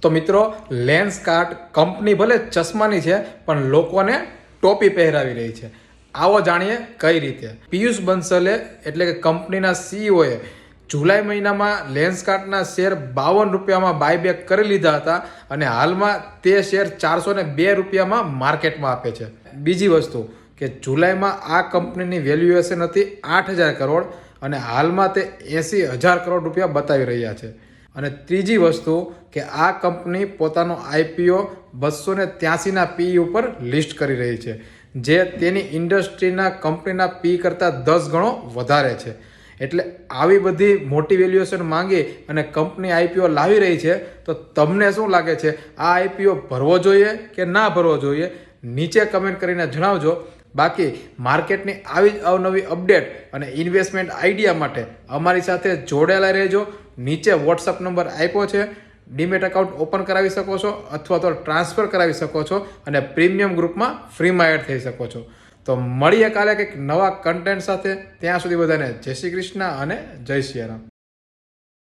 તો મિત્રો, લેન્સકાર્ટ કંપની ભલે ચશ્માની છે પણ લોકોને ટોપી પહેરાવી રહી છે. આવો જાણીએ કઈ રીતે. પિયુષ બંસલે એટલે કે કંપનીના સીઈઓએ જુલાઈ મહિનામાં લેન્સકાર્ટના શેર 52 રૂપિયામાં બાયબેક કરી લીધા હતા અને હાલમાં તે શેર 402 રૂપિયામાં માર્કેટમાં આપે છે. બીજી વસ્તુ કે જુલાઈમાં આ કંપનીની વેલ્યુએશન હતી 8,000 કરોડ અને હાલમાં તે 80,000 કરોડ રૂપિયા બતાવી રહ્યા છે. અને ત્રીજી વસ્તુ કે આ કંપની પોતાનો આઈપીઓ 283ના પી ઉપર લિસ્ટ કરી રહી છે, જે તેની ઇન્ડસ્ટ્રીના કંપનીના પી કરતાં 10 ગણો વધારે છે. એટલે આવી બધી મોટી વેલ્યુએશન માંગી અને કંપની આઈપીઓ લાવી રહી છે. તો તમને શું લાગે છે, આ આઈપીઓ ભરવો જોઈએ કે ના ભરવો જોઈએ? નીચે કમેન્ટ કરીને જણાવજો. બાકી માર્કેટની આવી જ અવનવી અપડેટ અને ઇન્વેસ્ટમેન્ટ આઈડિયા માટે અમારી સાથે જોડાયેલા રહેજો. નીચે વોટ્સઅપ નંબર આપ્યો છે, ડીમેટ એકાઉન્ટ ઓપન કરાવી શકો છો અથવા તો ટ્રાન્સફર કરાવી શકો છો અને પ્રીમિયમ ગ્રુપમાં ફ્રીમાં એડ થઈ શકો છો. તો મળીએ કાલે કંઈક નવા કન્ટેન્ટ સાથે. ત્યાં સુધી બધાને જય શ્રી કૃષ્ણ અને જય સિયારામ.